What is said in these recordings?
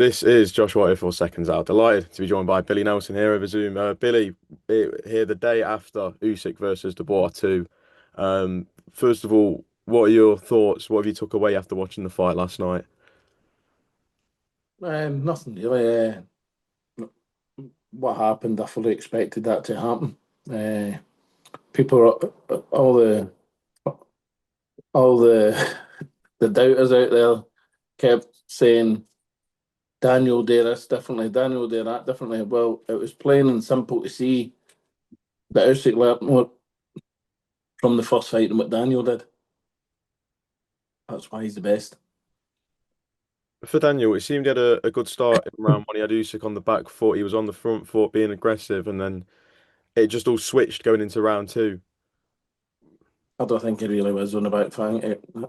This is Josh Hart for Seconds Out. Delighted to be joined by Billy Nelson here over Zoom. Billy, here the day after Usyk versus Dubois 2. First of all, what are your thoughts? What have you took away after watching the fight last night? Nothing really. What happened? I fully expected that to happen. Uh, people, all the the doubters out there kept saying Daniel did this differently, Daniel did that differently. Well, it was plain and simple to see that Usyk learnt more from the first fight than what Daniel did. That's why he's the best. For Daniel, it seemed he had a good start in round one. He had Usyk on the back foot. He was on the front foot being aggressive, and then it just all switched going into round two. I don't think he really was on the back foot.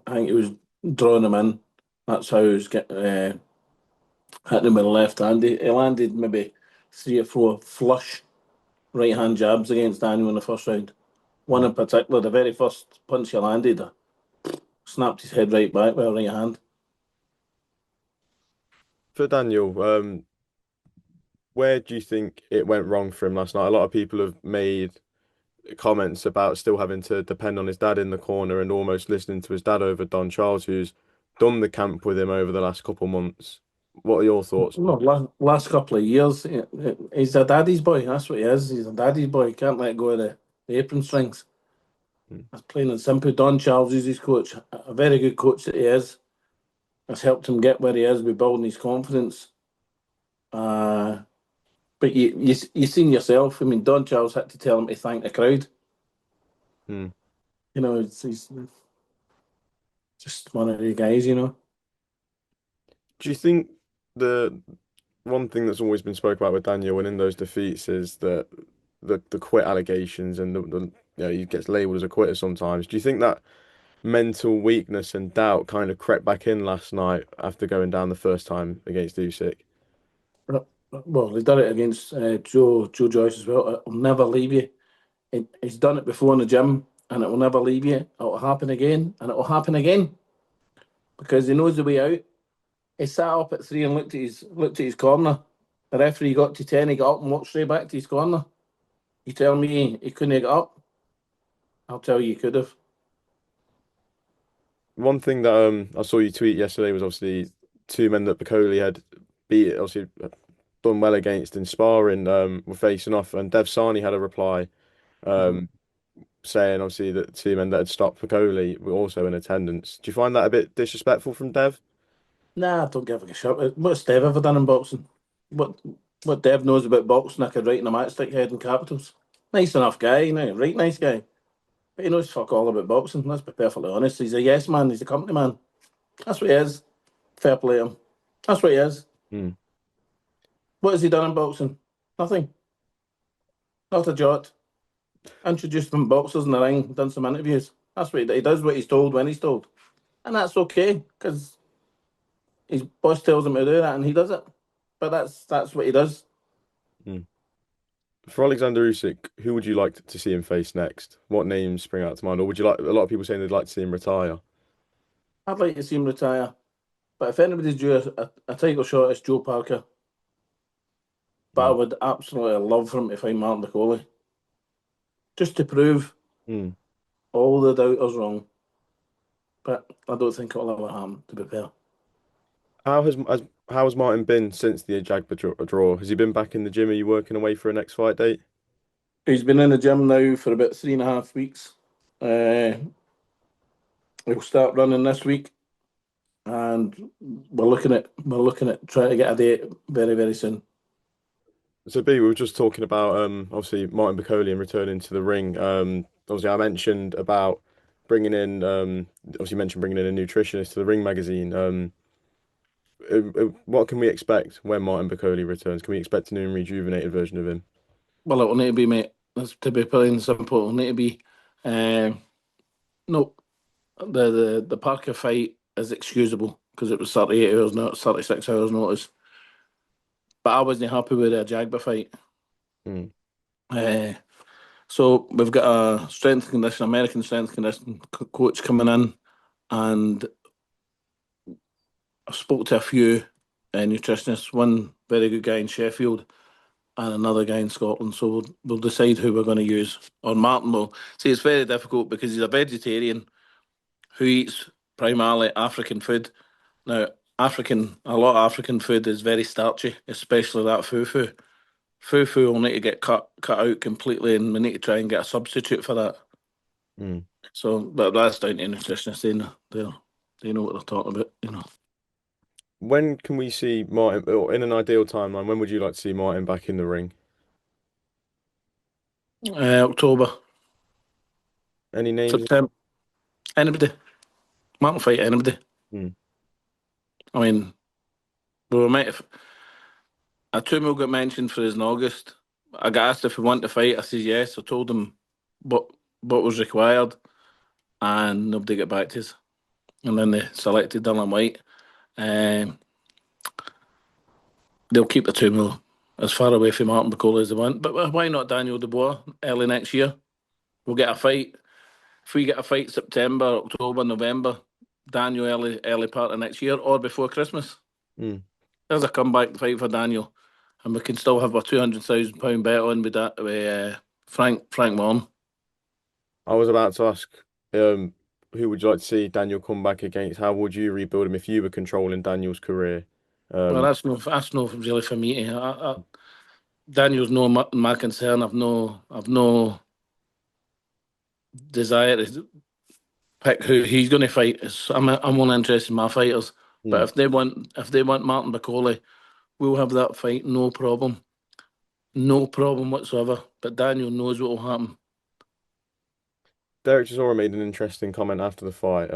I think he was drawing him in. That's how he was hitting him with the left hand. He landed maybe three or four flush right hand jabs against Daniel in the first round. One Mm. in particular, the very first punch he landed, snapped his head right back with a right hand. For Daniel, where do you think it went wrong for him last night? A lot of people have made comments about still having to depend on his dad in the corner and almost listening to his dad over Don Charles, who's done the camp with him over the last couple of months. What are your thoughts on No, that? last couple of years, he's a daddy's boy. That's what he is. He's a daddy's boy. He can't let go of the apron strings. Mm. That's plain and simple. Don Charles is his coach. A very good coach that he is. Has helped him get where he is with building his confidence. Uh, but you seen yourself. I mean, Don Charles had to tell him to thank the crowd. Mm. He's just one of the guys. Do you think the one thing that's always been spoken about with Daniel and in those defeats is that the quit allegations and he gets labelled as a quitter sometimes. Do you think that mental weakness and doubt kind of crept back in last night after going down the first time against Usyk? Well, he done it against Joe Joyce as well. It'll never leave you. He's done it before in the gym, and it will never leave you. It'll happen again, and it will happen again because he knows the way out. He sat up at three and looked at his corner. The referee got to 10. He got up and walked straight back to his corner. You tell me he couldn't get up? I'll tell you, he could have. One thing that I saw you tweet yesterday was obviously two men that Bakole had beat, obviously done well against in sparring, were facing off, and Dev Sani had a reply Mhm. um, saying obviously that two men that had stopped Bakole were also in attendance. Do you find that a bit disrespectful from Dev? Nah, I don't give a shit. What's Dev ever done in boxing? What what Dev knows about boxing, I could write in a matchstick head in capitals. Nice enough guy, right nice guy. But he knows fuck all about boxing, let's be perfectly honest. He's a yes man, he's a company man. That's what he is. Fair play to him. That's what he is. Hmm. What has he done in boxing? Nothing. Not a jot. Introduced some boxers in the ring, done some interviews. That's what he does. He does what he's told when he's told. And that's okay, because his boss tells him to do that and he does it. But that's what he does. Hmm. For Alexander Usyk, who would you like to see him face next? What names spring out to mind? Or would you like a lot of people saying they'd like to see him retire? I'd like to see him retire. But if anybody's due a title shot, it's Joe Parker. But I Hmm. would absolutely love for him to find Martin Bakole. Just to prove Hmm. all the doubters wrong. But I don't think it'll ever happen, to be fair. How has Martin been since the Ajagba draw? Has he been back in the gym? Are you working away for a next fight date? He's been in the gym now for about 3.5 weeks. Uh, he'll start running this week, and we're looking at trying to get a date very very soon. So B, we were just talking about obviously Martin Bakole and returning to the ring. Obviously I mentioned about bringing in obviously you mentioned bringing in a nutritionist to the Ring magazine. What can we expect when Martin Bakole returns? Can we expect a new and rejuvenated version of him? Well, it'll need to be, mate. That's to be plain and simple. It'll need to be. Uh, no, the Parker fight is excusable because it was 38 hours, not 36 hours notice. But I wasn't happy with the Jagba fight. Hmm. Uh, so we've got a strength condition, American strength condition coach coming in, and I spoke to a few. nutritionists, one very good guy in Sheffield and another guy in Scotland. So we'll decide who we're going to use. Or Martin will. See, it's very difficult because he's a vegetarian who eats primarily African food. Now, a lot of African food is very starchy, especially that fufu. Fufu will need to get cut out completely, and we need to try and get a substitute for that. Mm. So, but that's down to nutritionists. They know what they're talking about. When can we see Martin, or in an ideal timeline, when would you like to see Martin back in the ring? October, Any names? September. Anybody? Martin fight anybody. Mm. I mean, we might have. A 2 mil got mentioned for us in August. I got asked if we want to fight. I said yes. I told them what what was required, and nobody got back to us. And then they selected Dylan White. Um, they'll keep the 2 mil as far away from Martin Bakole as they want. But why not Daniel Dubois early next year? We'll get a fight. If we get a fight September, October, November, Daniel early part of next year or before Christmas. Mm. There's a comeback fight for Daniel, and we can still have a £200,000 bet on with that with Frank Warren. I was about to ask, um, who would you like to see Daniel come back against? How would you rebuild him if you were controlling Daniel's career? Well, Um, that's no really for me. Daniel's no my concern. I've no desire to pick who he's going to fight. I'm only interested in my fighters. But mm. if they want Martin Bakole, we'll have that fight, no problem. No problem whatsoever. But Daniel knows what will happen. Derek Chisora made an interesting comment after the fight,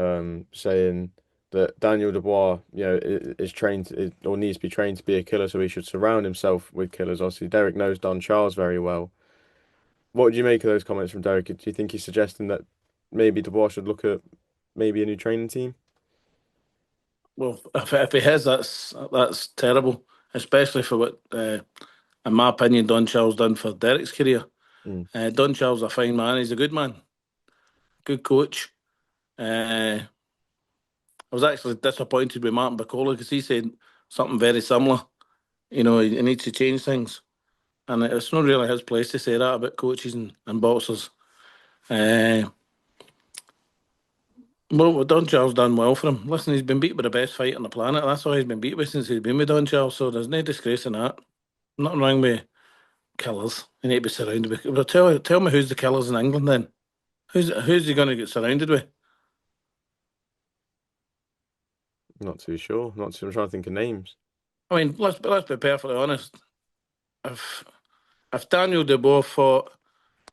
saying that Daniel Dubois, is trained or needs to be trained to be a killer, so he should surround himself with killers. Obviously, Derek knows Don Charles very well. What do you make of those comments from Derek? Do you think he's suggesting that maybe Dubois should look at maybe a new training team? Well, if he has, that's terrible, especially for what, in my opinion, Don Charles done for Derek's career. Mm. Don Charles is a fine man. He's a good man, good coach. I was actually disappointed with Martin Bakole because he said something very similar. He needs to change things, and it's not really his place to say that about coaches and boxers. Uh, well, Don Charles done well for him. Listen, he's been beat by the best fighter on the planet. That's all he's been beat with since he's been with Don Charles. So there's no disgrace in that. Nothing wrong with killers. You need to be surrounded with. Well, tell me who's the killers in England then? Who's he going to get surrounded with? Not too sure. I'm trying to think of names. I mean, let's be perfectly honest. If if Daniel Dubois fought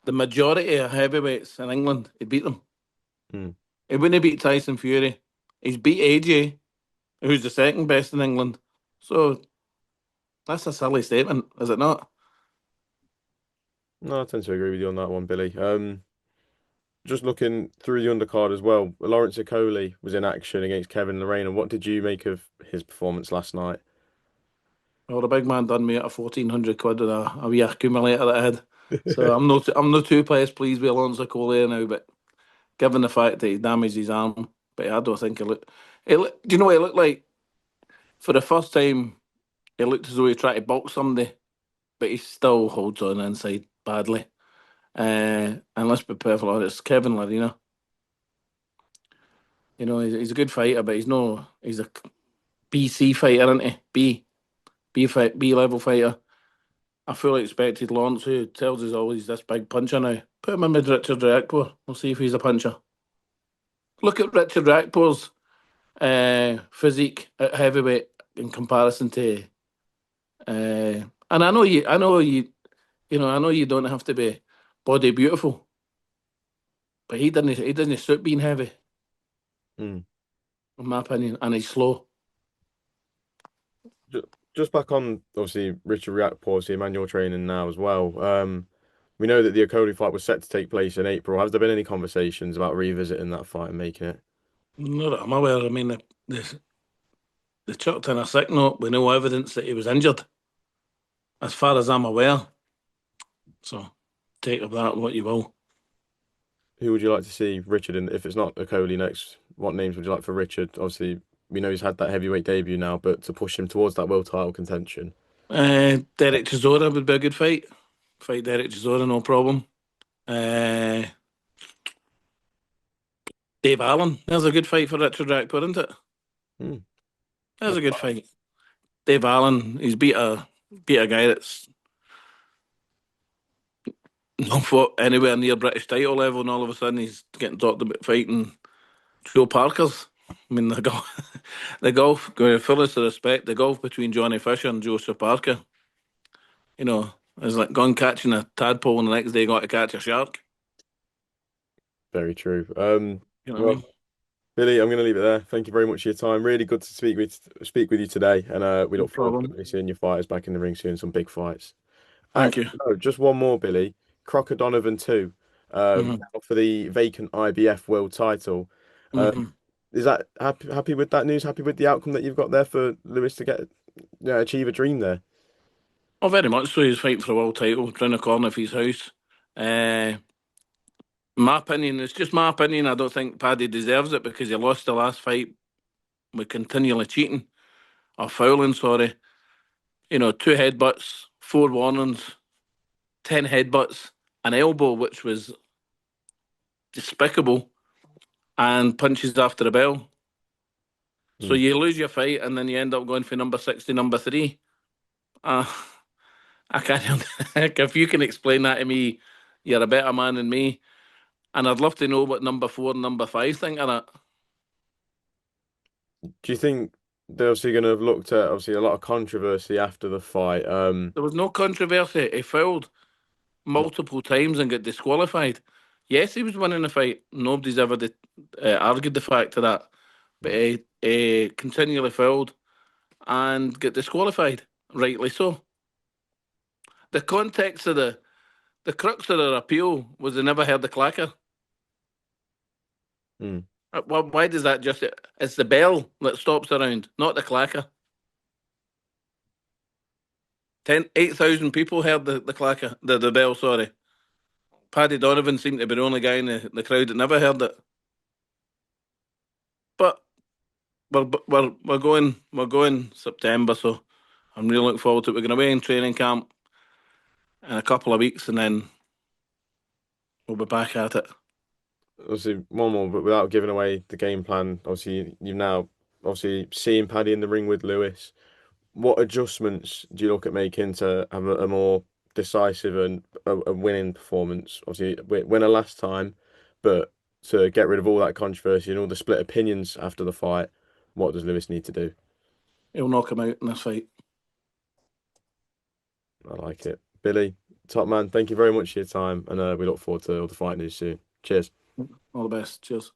the majority of heavyweights in England, he beat them. Mm. He wouldn't beat Tyson Fury. He's beat AJ, who's the second best in England. So that's a silly statement, is it not? No, I tend to agree with you on that one, Billy. Just looking through the undercard as well, Lawrence Okolie was in action against Kevin Lerena. What did you make of his performance last night? Well, the big man done me at a 1,400 quid with a wee accumulator that I had. So I'm not too pleased with Lawrence Okolie now, but given the fact that he damaged his arm, but I don't think he looked. Do you know what he looked like? For the first time, he looked as though he tried to box somebody, but he still holds on inside badly. And let's be perfectly honest, Kevin Lerena. He's a good fighter, but he's a BC fighter, isn't he? B level fighter. I fully expected Lawrence, who tells us always this big puncher now. Put him in with Richard Riakporhe. We'll see if he's a puncher. Look at Richard Riakporhe's physique at heavyweight in comparison to. And I know you don't have to be body beautiful, but he doesn't suit being heavy, Mm. in my opinion, and he's slow. Just back on, obviously, Richard Riakporhe, the man you're training now as well. We know that the Okolie fight was set to take place in April. Has there been any conversations about revisiting that fight and making it? Not that I'm aware. I mean, the chucked in a sick note with no evidence that he was injured, as far as I'm aware. So take of that what you will. Who would you like to see Richard in? If it's not Okolie next, what names would you like for Richard? Obviously, we know he's had that heavyweight debut now, but to push him towards that world title contention. Derek Chisora would be a good fight. Fight Derek Chisora, no problem. Uh, Dave Allen, there's a good fight for Richard Riakporhe, isn't it? Hmm. There's a good fight. Dave Allen, he's beat a guy that's not fought anywhere near British title level, and all of a sudden he's getting talked about fighting Joe Parker's. I mean, the golf, the golf, with fullest of respect, the golf between Johnny Fisher and Joseph Parker, is like going catching a tadpole and the next day got to catch a shark. Very true. You know what I Well, mean? Billy, I'm going to leave it there. Thank you very much for your time. Really good to speak with you today, and we No look forward problem. to seeing your fighters back in the ring soon. Some big fights. Thank you. Actually, no, just one more, Billy. Crocodile Donovan 2, Hmm. now for the vacant IBF world title. Uh, Hmm. is that happy with that news? Happy with the outcome that you've got there for Lewis to get, yeah, achieve a dream there? Oh, very much so. He's fighting for a world title round the corner of his house. Uh, my opinion, it's just my opinion. I don't think Paddy deserves it because he lost the last fight with continually cheating or fouling, sorry. Two headbutts, four warnings, 10 headbutts, an elbow, which was despicable, and punches after the bell. So Hmm. you lose your fight and then you end up going for number 60, number three. Uh, I can't. If you can explain that to me, you're a better man than me. And I'd love to know what number four and number five think of that. Do you think they're obviously going to have looked at obviously a lot of controversy after the fight? There was no controversy. He fouled multiple times and got disqualified. Yes, he was winning the fight. Nobody's ever argued the fact of that. But he continually fouled and got disqualified. Rightly so. The context of the crux of their appeal was they never heard the clacker. Hmm. Why does that just? It's the bell that stops around, not the clacker. 8,000 people heard the clacker, the bell. Sorry, Paddy Donovan seemed to be the only guy in the crowd that never heard it. But we're going September, so I'm really looking forward to it. We're going away in training camp in a couple of weeks, and then we'll be back at it. Obviously, one more, but without giving away the game plan. Obviously, you've now obviously seen Paddy in the ring with Lewis. What adjustments do you look at making to have a more decisive and a winning performance? Obviously, winner last time, but to get rid of all that controversy and all the split opinions after the fight, what does Lewis need to do? He'll knock him out in this fight. I like it. Billy, top man, thank you very much for your time, and we look forward to all the fight news soon. Cheers. All the best. Cheers.